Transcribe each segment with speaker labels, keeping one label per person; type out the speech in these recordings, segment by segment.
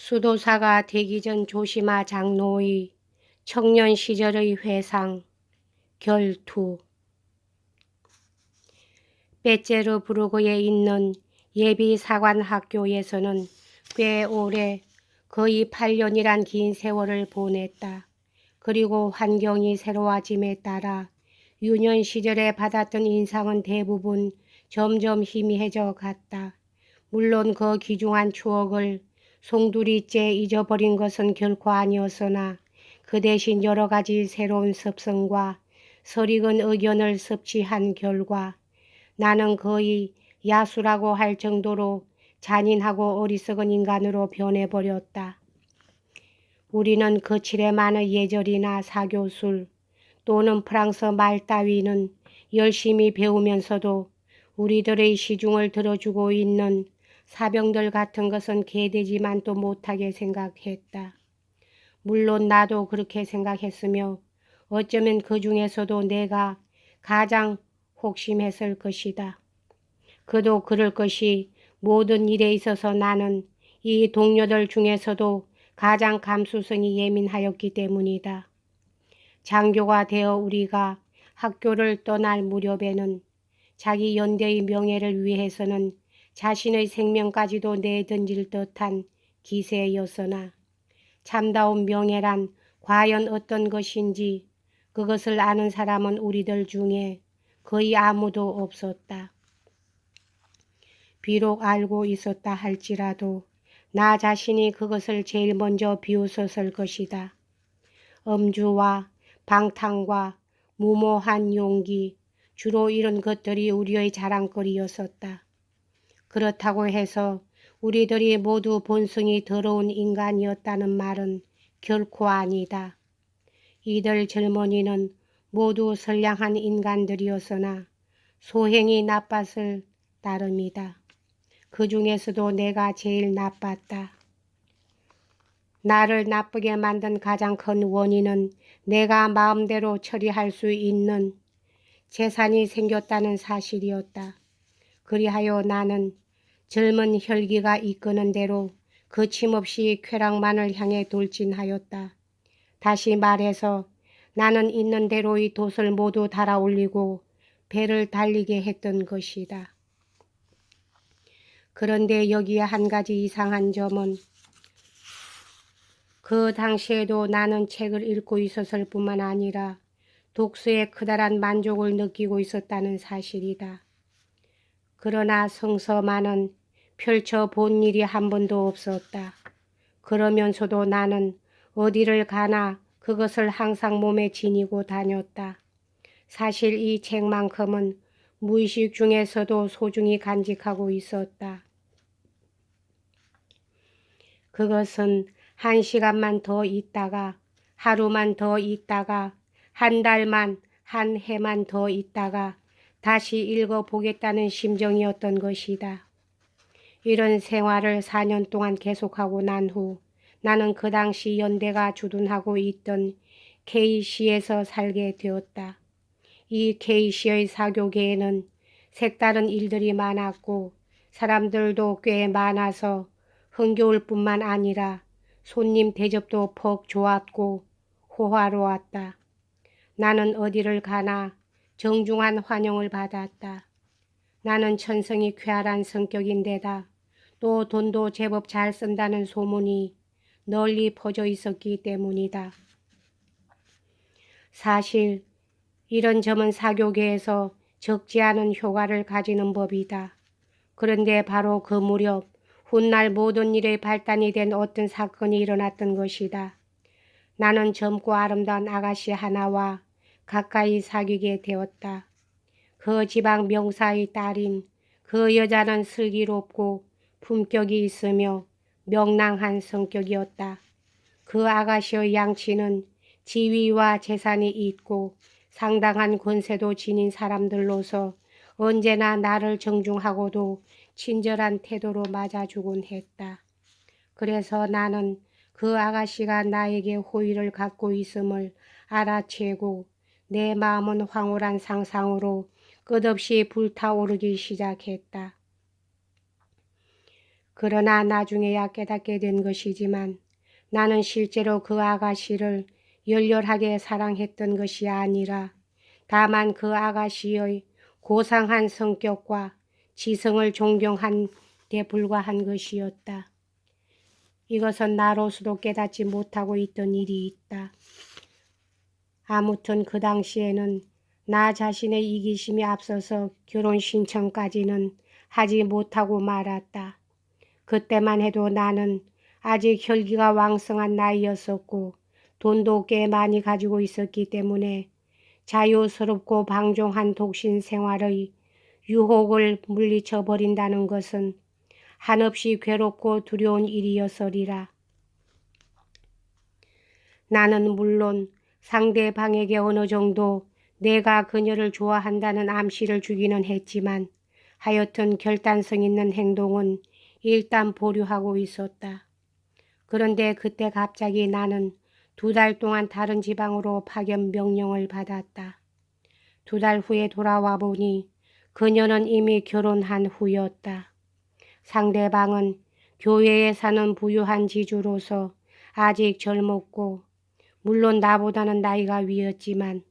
Speaker 1: 수도사가 되기 전 조심하 장로의 청년 시절의 회상 결투. 베제르부르크에 있는 예비사관학교에서는 꽤 오래, 거의 8년이란 긴 세월을 보냈다. 그리고 환경이 새로워짐에 따라 유년 시절에 받았던 인상은 대부분 점점 희미해져 갔다. 물론 그 귀중한 추억을 송두리째 잊어버린 것은 결코 아니었으나 그 대신 여러 가지 새로운 습성과 설익은 의견을 섭취한 결과 나는 거의 야수라고 할 정도로 잔인하고 어리석은 인간으로 변해버렸다. 우리는 거칠에 많은 예절이나 사교술 또는 프랑스 말 따위는 열심히 배우면서도 우리들의 시중을 들어주고 있는 사병들 같은 것은 개되지만 또 못하게 생각했다. 물론 나도 그렇게 생각했으며 어쩌면 그 중에서도 내가 가장 혹심했을 것이다. 그도 그럴 것이 모든 일에 있어서 나는 이 동료들 중에서도 가장 감수성이 예민하였기 때문이다. 장교가 되어 우리가 학교를 떠날 무렵에는 자기 연대의 명예를 위해서는 자신의 생명까지도 내던질 듯한 기세였으나 참다운 명예란 과연 어떤 것인지 그것을 아는 사람은 우리들 중에 거의 아무도 없었다. 비록 알고 있었다 할지라도 나 자신이 그것을 제일 먼저 비웃었을 것이다. 음주와 방탕과 무모한 용기, 주로 이런 것들이 우리의 자랑거리였었다. 그렇다고 해서 우리들이 모두 본성이 더러운 인간이었다는 말은 결코 아니다. 이들 젊은이는 모두 선량한 인간들이었으나 소행이 나빴을 따름이다. 그 중에서도 내가 제일 나빴다. 나를 나쁘게 만든 가장 큰 원인은 내가 마음대로 처리할 수 있는 재산이 생겼다는 사실이었다. 그리하여 나는 젊은 혈기가 이끄는 대로 거침없이 쾌락만을 향해 돌진하였다. 다시 말해서 나는 있는 대로의 돛을 모두 달아올리고 배를 달리게 했던 것이다. 그런데 여기에 한 가지 이상한 점은 그 당시에도 나는 책을 읽고 있었을 뿐만 아니라 독서에 커다란 만족을 느끼고 있었다는 사실이다. 그러나 성서만은 펼쳐본 일이 한 번도 없었다. 그러면서도 나는 어디를 가나 그것을 항상 몸에 지니고 다녔다. 사실 이 책만큼은 무의식 중에서도 소중히 간직하고 있었다. 그것은 1시간만 더 있다가, 하루만 더 있다가, 한 달만, 한 해만 더 있다가 다시 읽어보겠다는 심정이었던 것이다. 이런 생활을 4년 동안 계속하고 난 후 나는 그 당시 연대가 주둔하고 있던 K시에서 살게 되었다. 이 K시의 사교계에는 색다른 일들이 많았고 사람들도 꽤 많아서 흥겨울 뿐만 아니라 손님 대접도 퍽 좋았고 호화로웠다. 나는 어디를 가나 정중한 환영을 받았다. 나는 천성이 쾌활한 성격인데다 또 돈도 제법 잘 쓴다는 소문이 널리 퍼져 있었기 때문이다. 사실 이런 점은 사교계에서 적지 않은 효과를 가지는 법이다. 그런데 바로 그 무렵 훗날 모든 일의 발단이 된 어떤 사건이 일어났던 것이다. 나는 젊고 아름다운 아가씨 하나와 가까이 사귀게 되었다. 그 지방 명사의 딸인 그 여자는 슬기롭고 품격이 있으며 명랑한 성격이었다. 그 아가씨의 양치는 지위와 재산이 있고 상당한 권세도 지닌 사람들로서 언제나 나를 정중하고도 친절한 태도로 맞아주곤 했다. 그래서 나는 그 아가씨가 나에게 호의를 갖고 있음을 알아채고 내 마음은 황홀한 상상으로 끝없이 불타오르기 시작했다. 그러나 나중에야 깨닫게 된 것이지만 나는 실제로 그 아가씨를 열렬하게 사랑했던 것이 아니라 다만 그 아가씨의 고상한 성격과 지성을 존경한 데 불과한 것이었다. 이것은 나로서도 깨닫지 못하고 있던 일이 있다. 아무튼 그 당시에는 나 자신의 이기심이 앞서서 결혼 신청까지는 하지 못하고 말았다. 그때만 해도 나는 아직 혈기가 왕성한 나이였었고 돈도 꽤 많이 가지고 있었기 때문에 자유스럽고 방종한 독신 생활의 유혹을 물리쳐 버린다는 것은 한없이 괴롭고 두려운 일이었으리라. 나는 물론 상대방에게 어느 정도 내가 그녀를 좋아한다는 암시를 주기는 했지만 하여튼 결단성 있는 행동은 일단 보류하고 있었다. 그런데 그때 갑자기 나는 2달 동안 다른 지방으로 파견 명령을 받았다. 2달 후에 돌아와 보니 그녀는 이미 결혼한 후였다. 상대방은 교회에 사는 부유한 지주로서 아직 젊었고 물론 나보다는 나이가 위였지만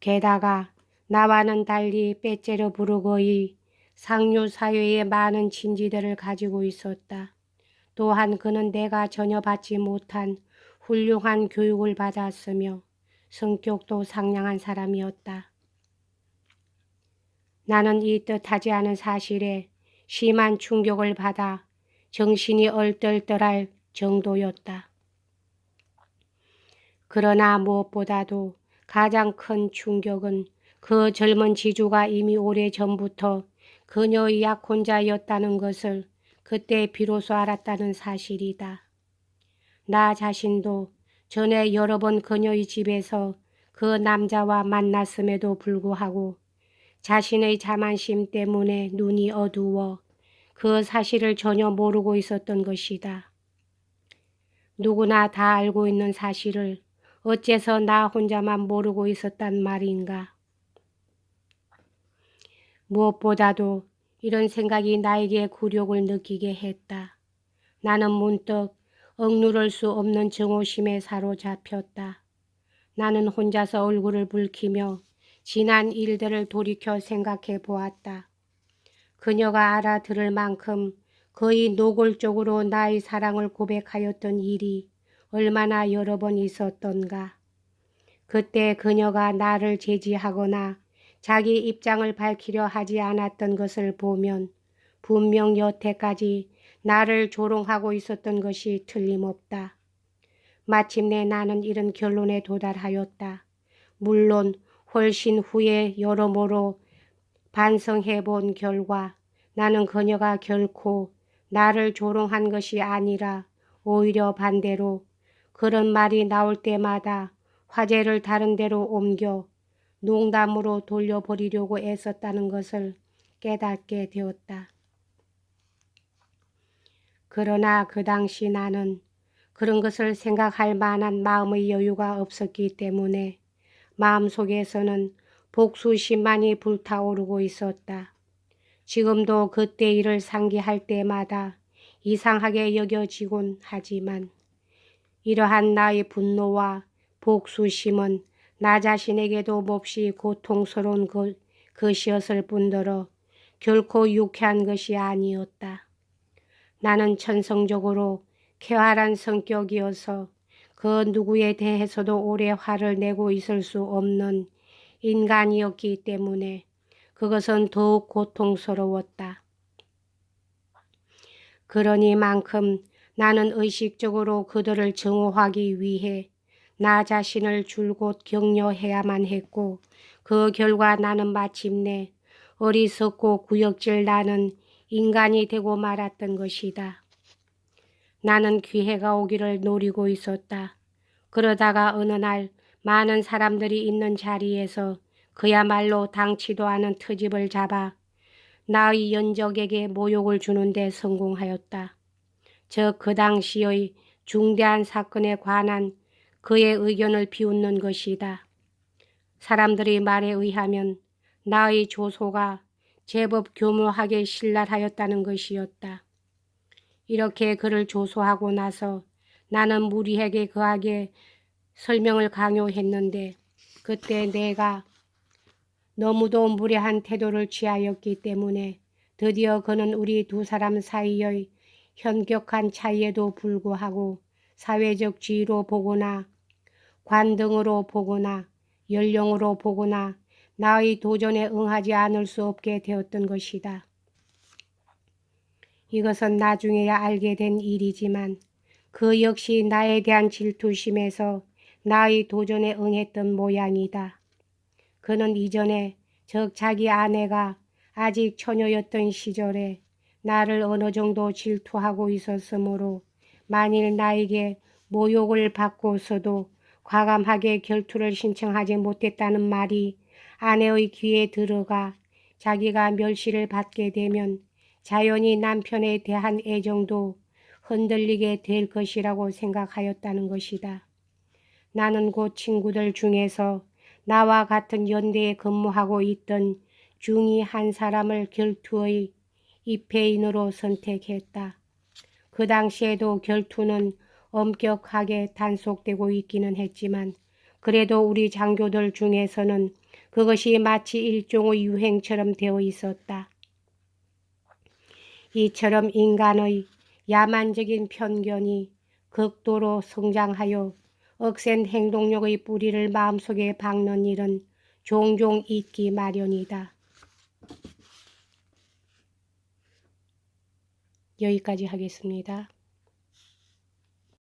Speaker 1: 게다가 나와는 달리 빼째려 부르고의 상류 사회에 많은 친지들을 가지고 있었다. 또한 그는 내가 전혀 받지 못한 훌륭한 교육을 받았으며 성격도 상냥한 사람이었다. 나는 이 뜻하지 않은 사실에 심한 충격을 받아 정신이 얼떨떨할 정도였다. 그러나 무엇보다도 가장 큰 충격은 그 젊은 지주가 이미 오래전부터 그녀의 약혼자였다는 것을 그때 비로소 알았다는 사실이다. 나 자신도 전에 여러 번 그녀의 집에서 그 남자와 만났음에도 불구하고 자신의 자만심 때문에 눈이 어두워 그 사실을 전혀 모르고 있었던 것이다. 누구나 다 알고 있는 사실을 어째서 나 혼자만 모르고 있었단 말인가. 무엇보다도 이런 생각이 나에게 굴욕을 느끼게 했다. 나는 문득 억누를 수 없는 증오심에 사로잡혔다. 나는 혼자서 얼굴을 붉히며 지난 일들을 돌이켜 생각해 보았다. 그녀가 알아들을 만큼 거의 노골적으로 나의 사랑을 고백하였던 일이 얼마나 여러 번 있었던가. 그때 그녀가 나를 제지하거나 자기 입장을 밝히려 하지 않았던 것을 보면 분명 여태까지 나를 조롱하고 있었던 것이 틀림없다. 마침내 나는 이런 결론에 도달하였다. 물론 훨씬 후에 여러모로 반성해 본 결과 나는 그녀가 결코 나를 조롱한 것이 아니라 오히려 반대로 그런 말이 나올 때마다 화제를 다른 데로 옮겨 농담으로 돌려버리려고 애썼다는 것을 깨닫게 되었다. 그러나 그 당시 나는 그런 것을 생각할 만한 마음의 여유가 없었기 때문에 마음속에서는 복수심만이 불타오르고 있었다. 지금도 그때 일을 상기할 때마다 이상하게 여겨지곤 하지만 이러한 나의 분노와 복수심은 나 자신에게도 몹시 고통스러운 것이었을 뿐더러 결코 유쾌한 것이 아니었다. 나는 천성적으로 쾌활한 성격이어서 그 누구에 대해서도 오래 화를 내고 있을 수 없는 인간이었기 때문에 그것은 더욱 고통스러웠다. 그러니만큼 나는 의식적으로 그들을 증오하기 위해 나 자신을 줄곧 격려해야만 했고 그 결과 나는 마침내 어리석고 구역질 나는 인간이 되고 말았던 것이다. 나는 기회가 오기를 노리고 있었다. 그러다가 어느 날 많은 사람들이 있는 자리에서 그야말로 당치도 않은 트집을 잡아 나의 연적에게 모욕을 주는데 성공하였다. 즉 그 당시의 중대한 사건에 관한 그의 의견을 비웃는 것이다. 사람들의 말에 의하면 나의 조소가 제법 교묘하게 신랄하였다는 것이었다. 이렇게 그를 조소하고 나서 나는 무리에게 그에게 설명을 강요했는데 그때 내가 너무도 무례한 태도를 취하였기 때문에 드디어 그는 우리 두 사람 사이의 현격한 차이에도 불구하고 사회적 지위로 보거나 관등으로 보거나 연령으로 보거나 나의 도전에 응하지 않을 수 없게 되었던 것이다. 이것은 나중에야 알게 된 일이지만 그 역시 나에 대한 질투심에서 나의 도전에 응했던 모양이다. 그는 이전에 즉 자기 아내가 아직 처녀였던 시절에 나를 어느 정도 질투하고 있었으므로 만일 나에게 모욕을 받고서도 과감하게 결투를 신청하지 못했다는 말이 아내의 귀에 들어가 자기가 멸시를 받게 되면 자연히 남편에 대한 애정도 흔들리게 될 것이라고 생각하였다는 것이다. 나는 곧 친구들 중에서 나와 같은 연대에 근무하고 있던 중이 한 사람을 결투의 입회인으로 선택했다. 그 당시에도 결투는 엄격하게 단속되고 있기는 했지만 그래도 우리 장교들 중에서는 그것이 마치 일종의 유행처럼 되어 있었다. 이처럼 인간의 야만적인 편견이 극도로 성장하여 억센 행동력의 뿌리를 마음속에 박는 일은 종종 있기 마련이다. 여기까지 하겠습니다.